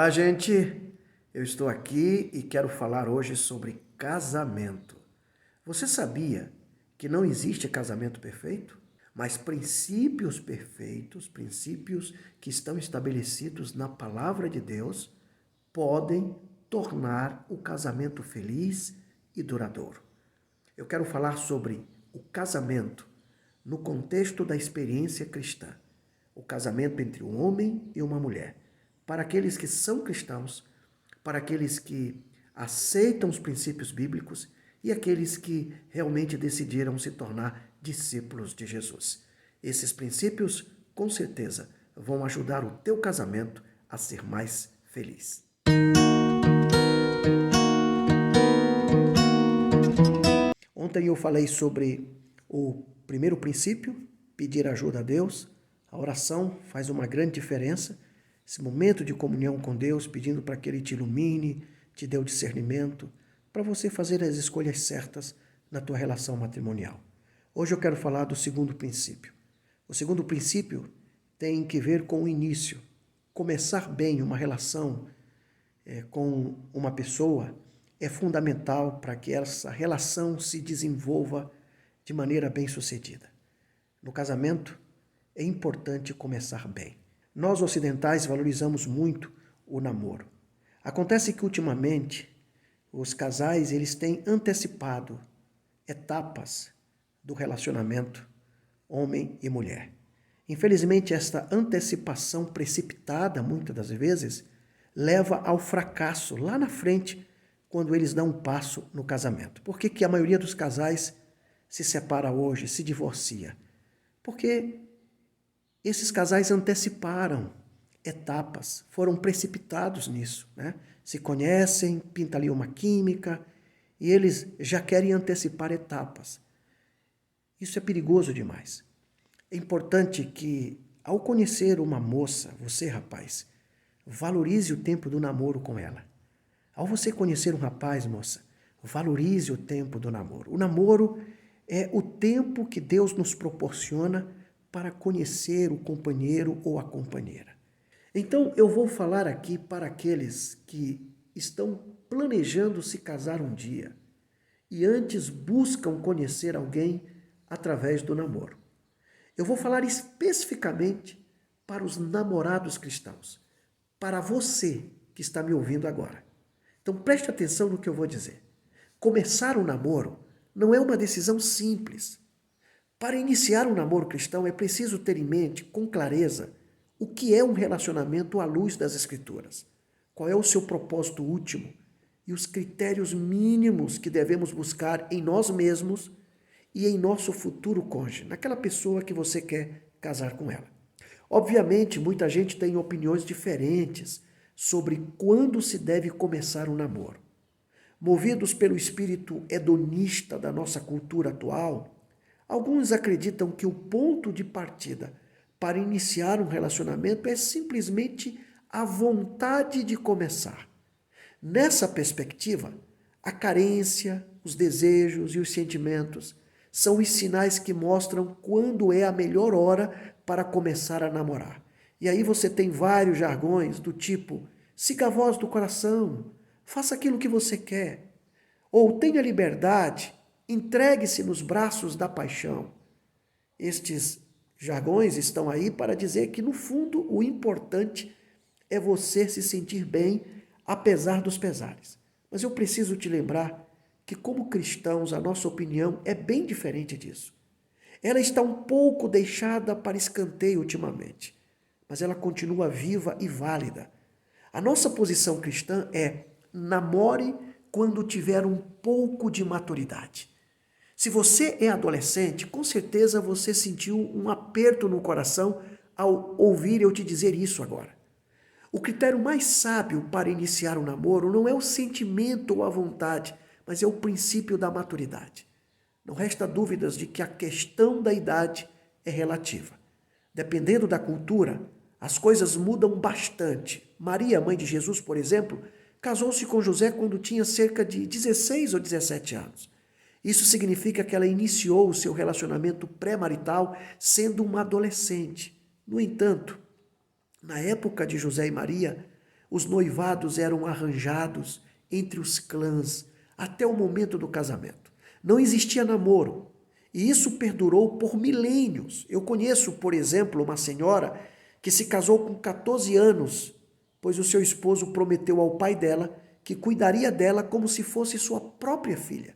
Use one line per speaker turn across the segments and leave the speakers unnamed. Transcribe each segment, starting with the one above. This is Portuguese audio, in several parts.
Olá, gente! Eu estou aqui e quero falar hoje sobre casamento. Você sabia que não existe casamento perfeito? Mas princípios perfeitos, princípios que estão estabelecidos na palavra de Deus, podem tornar o casamento feliz e duradouro. Eu quero falar sobre o casamento no contexto da experiência cristã. O casamento entre um homem e uma mulher. Para aqueles que são cristãos, para aqueles que aceitam os princípios bíblicos e aqueles que realmente decidiram se tornar discípulos de Jesus. Esses princípios, com certeza, vão ajudar o teu casamento a ser mais feliz. Ontem eu falei sobre o primeiro princípio, pedir ajuda a Deus. A oração faz uma grande diferença. Esse momento de comunhão com Deus, pedindo para que Ele te ilumine, te dê o discernimento, para você fazer as escolhas certas na tua relação matrimonial. Hoje eu quero falar do segundo princípio. O segundo princípio tem que ver com o início. Começar bem uma relação com uma pessoa é fundamental para que essa relação se desenvolva de maneira bem-sucedida. No casamento, é importante começar bem. Nós ocidentais valorizamos muito o namoro. Acontece que ultimamente os casais eles têm antecipado etapas do relacionamento homem e mulher. Infelizmente, esta antecipação precipitada, muitas das vezes, leva ao fracasso lá na frente, quando eles dão um passo no casamento. Por que a maioria dos casais se separa hoje, se divorcia? Porque esses casais anteciparam etapas, foram precipitados nisso, né? Se conhecem, pinta ali uma química e eles já querem antecipar etapas. Isso é perigoso demais. É importante que, ao conhecer uma moça, você, rapaz, valorize o tempo do namoro com ela. Ao você conhecer um rapaz, moça, valorize o tempo do namoro. O namoro é o tempo que Deus nos proporciona para conhecer o companheiro ou a companheira. Então, eu vou falar aqui para aqueles que estão planejando se casar um dia e antes buscam conhecer alguém através do namoro. Eu vou falar especificamente para os namorados cristãos, para você que está me ouvindo agora. Então preste atenção no que eu vou dizer. Começar um namoro não é uma decisão simples. Para iniciar um namoro cristão é preciso ter em mente, com clareza, o que é um relacionamento à luz das Escrituras. Qual é o seu propósito último e os critérios mínimos que devemos buscar em nós mesmos e em nosso futuro cônjuge, naquela pessoa que você quer casar com ela. Obviamente, muita gente tem opiniões diferentes sobre quando se deve começar um namoro. Movidos pelo espírito hedonista da nossa cultura atual, alguns acreditam que o ponto de partida para iniciar um relacionamento é simplesmente a vontade de começar. Nessa perspectiva, a carência, os desejos e os sentimentos são os sinais que mostram quando é a melhor hora para começar a namorar. E aí você tem vários jargões do tipo, siga a voz do coração, faça aquilo que você quer. Ou tenha liberdade, entregue-se nos braços da paixão. Estes jargões estão aí para dizer que, no fundo, o importante é você se sentir bem, apesar dos pesares. Mas eu preciso te lembrar que, como cristãos, a nossa opinião é bem diferente disso. Ela está um pouco deixada para escanteio ultimamente, mas ela continua viva e válida. A nossa posição cristã é: namore quando tiver um pouco de maturidade. Se você é adolescente, com certeza você sentiu um aperto no coração ao ouvir eu te dizer isso agora. O critério mais sábio para iniciar um namoro não é o sentimento ou a vontade, mas é o princípio da maturidade. Não resta dúvidas de que a questão da idade é relativa. Dependendo da cultura, as coisas mudam bastante. Maria, mãe de Jesus, por exemplo, casou-se com José quando tinha cerca de 16 ou 17 anos. Isso significa que ela iniciou o seu relacionamento pré-marital sendo uma adolescente. No entanto, na época de José e Maria, Os noivados eram arranjados entre os clãs até o momento do casamento. Não existia namoro. E isso perdurou por milênios. Eu conheço, por exemplo, uma senhora que se casou com 14 anos, pois o seu esposo prometeu ao pai dela que cuidaria dela como se fosse sua própria filha.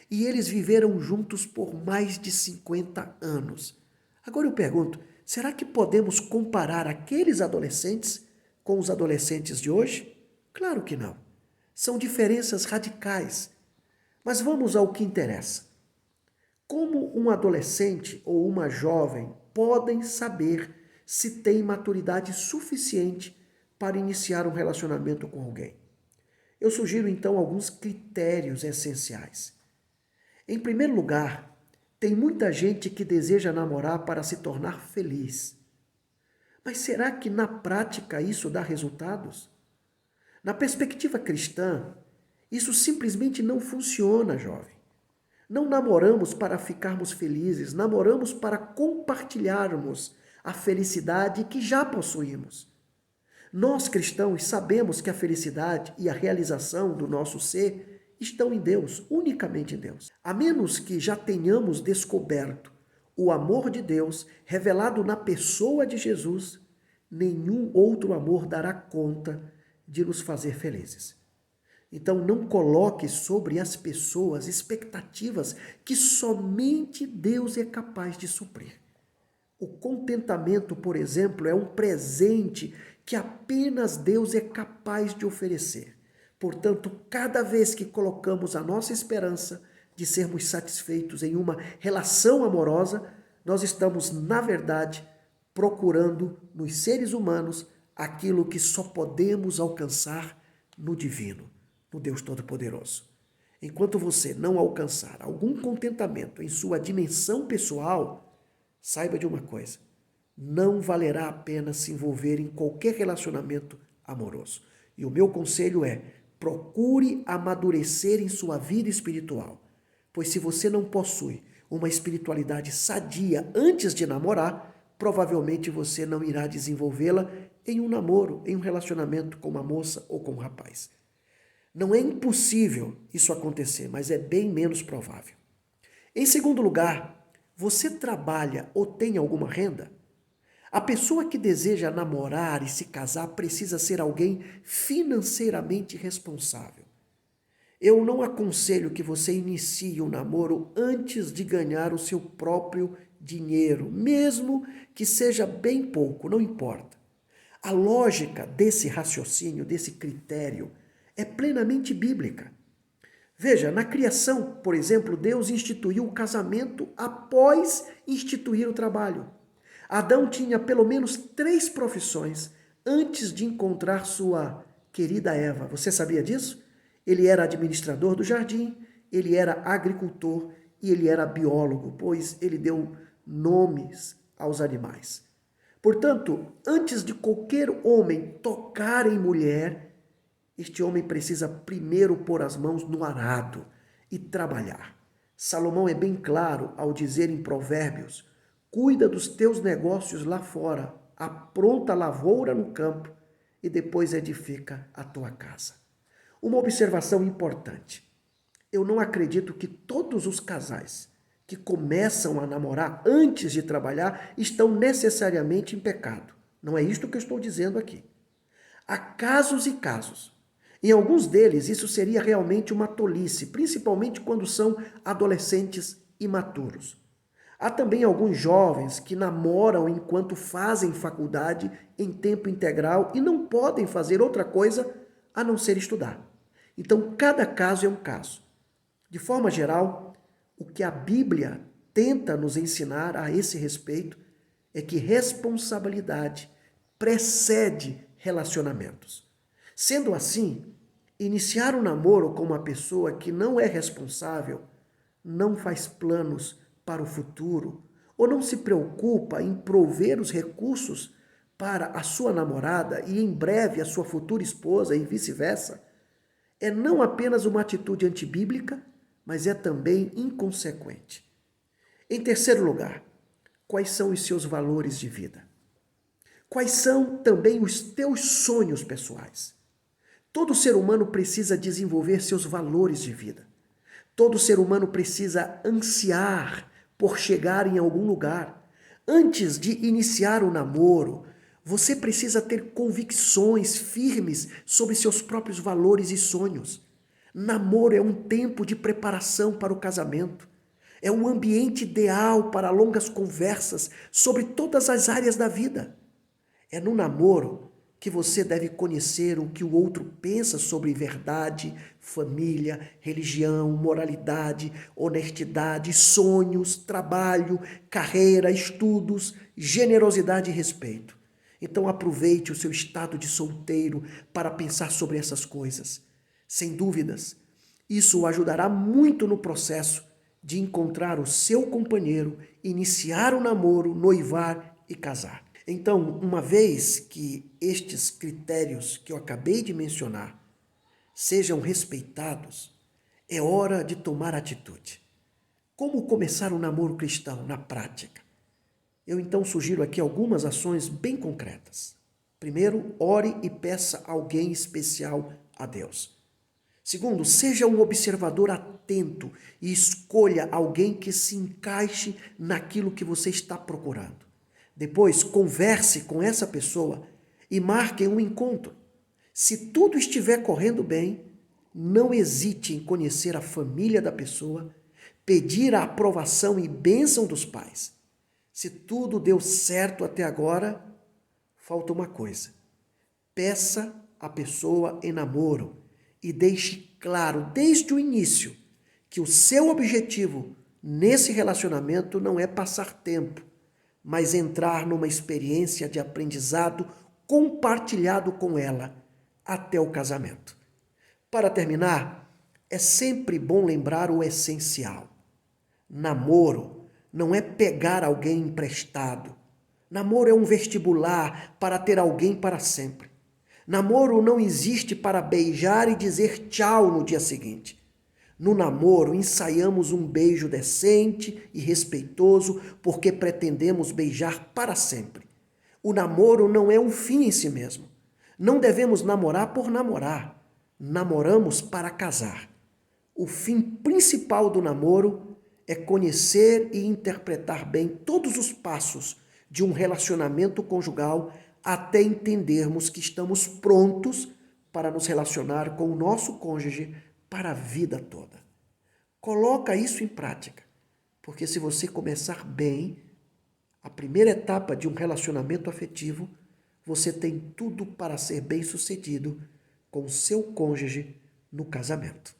E eles viveram juntos por mais de 50 anos. Agora eu pergunto, será que podemos comparar aqueles adolescentes com os adolescentes de hoje? Claro que não. São diferenças radicais. Mas vamos ao que interessa. Como um adolescente ou uma jovem podem saber se tem maturidade suficiente para iniciar um relacionamento com alguém? Eu sugiro então alguns critérios essenciais. Em primeiro lugar, tem muita gente que deseja namorar para se tornar feliz. Mas será que na prática isso dá resultados? Na perspectiva cristã, isso simplesmente não funciona, jovem. Não namoramos para ficarmos felizes, namoramos para compartilharmos a felicidade que já possuímos. Nós cristãos sabemos que a felicidade e a realização do nosso ser estão em Deus, unicamente em Deus. A menos que já tenhamos descoberto o amor de Deus revelado na pessoa de Jesus, nenhum outro amor dará conta de nos fazer felizes. Então não coloque sobre as pessoas expectativas que somente Deus é capaz de suprir. O contentamento, por exemplo, é um presente que apenas Deus é capaz de oferecer. Portanto, cada vez que colocamos a nossa esperança de sermos satisfeitos em uma relação amorosa, nós estamos, na verdade, procurando nos seres humanos aquilo que só podemos alcançar no divino, no Deus Todo-Poderoso. Enquanto você não alcançar algum contentamento em sua dimensão pessoal, saiba de uma coisa, não valerá a pena se envolver em qualquer relacionamento amoroso. E o meu conselho é, procure amadurecer em sua vida espiritual, pois se você não possui uma espiritualidade sadia antes de namorar, provavelmente você não irá desenvolvê-la em um namoro, em um relacionamento com uma moça ou com um rapaz. Não é impossível isso acontecer, mas é bem menos provável. Em segundo lugar, você trabalha ou tem alguma renda? A pessoa que deseja namorar e se casar precisa ser alguém financeiramente responsável. Eu não aconselho que você inicie um namoro antes de ganhar o seu próprio dinheiro, mesmo que seja bem pouco, não importa. A lógica desse raciocínio, desse critério, é plenamente bíblica. Veja, na criação, por exemplo, Deus instituiu o casamento após instituir o trabalho. Adão tinha pelo menos 3 profissões antes de encontrar sua querida Eva. Você sabia disso? Ele era administrador do jardim, ele era agricultor e ele era biólogo, pois ele deu nomes aos animais. Portanto, antes de qualquer homem tocar em mulher, este homem precisa primeiro pôr as mãos no arado e trabalhar. Salomão é bem claro ao dizer em Provérbios: cuida dos teus negócios lá fora, apronta a lavoura no campo e depois edifica a tua casa. Uma observação importante. Eu não acredito que todos os casais que começam a namorar antes de trabalhar estão necessariamente em pecado. Não é isto que eu estou dizendo aqui. Há casos e casos. Em alguns deles, isso seria realmente uma tolice, principalmente quando são adolescentes imaturos. Há também alguns jovens que namoram enquanto fazem faculdade em tempo integral e não podem fazer outra coisa a não ser estudar. Então, cada caso é um caso. De forma geral, o que a Bíblia tenta nos ensinar a esse respeito é que responsabilidade precede relacionamentos. Sendo assim, iniciar um namoro com uma pessoa que não é responsável, não faz planos para o futuro ou não se preocupa em prover os recursos para a sua namorada e em breve a sua futura esposa e vice-versa, é não apenas uma atitude antibíblica, mas é também inconsequente. Em terceiro lugar, quais são os seus valores de vida? Quais são também os teus sonhos pessoais? Todo ser humano precisa desenvolver seus valores de vida. Todo ser humano precisa ansiar por chegar em algum lugar. Antes de iniciar o namoro, você precisa ter convicções firmes sobre seus próprios valores e sonhos. Namoro é um tempo de preparação para o casamento. É um ambiente ideal para longas conversas sobre todas as áreas da vida. É no namoro que você deve conhecer o que o outro pensa sobre verdade, família, religião, moralidade, honestidade, sonhos, trabalho, carreira, estudos, generosidade e respeito. Então aproveite o seu estado de solteiro para pensar sobre essas coisas. Sem dúvidas, isso o ajudará muito no processo de encontrar o seu companheiro, iniciar o namoro, noivar e casar. Então, uma vez que estes critérios que eu acabei de mencionar sejam respeitados, é hora de tomar atitude. Como começar um namoro cristão na prática? Eu então sugiro aqui algumas ações bem concretas. Primeiro, ore e peça alguém especial a Deus. Segundo, seja um observador atento e escolha alguém que se encaixe naquilo que você está procurando. Depois, converse com essa pessoa e marque um encontro. Se tudo estiver correndo bem, não hesite em conhecer a família da pessoa, pedir a aprovação e bênção dos pais. Se tudo deu certo até agora, falta uma coisa. Peça a pessoa em namoro e deixe claro desde o início que o seu objetivo nesse relacionamento não é passar tempo, mas entrar numa experiência de aprendizado compartilhado com ela até o casamento. Para terminar, é sempre bom lembrar o essencial. Namoro não é pegar alguém emprestado. Namoro é um vestibular para ter alguém para sempre. Namoro não existe para beijar e dizer tchau no dia seguinte. No namoro, ensaiamos um beijo decente e respeitoso porque pretendemos beijar para sempre. O namoro não é um fim em si mesmo. Não devemos namorar por namorar. Namoramos para casar. O fim principal do namoro é conhecer e interpretar bem todos os passos de um relacionamento conjugal até entendermos que estamos prontos para nos relacionar com o nosso cônjuge para a vida toda. Coloca isso em prática, porque se você começar bem, a primeira etapa de um relacionamento afetivo, você tem tudo para ser bem-sucedido com seu cônjuge no casamento.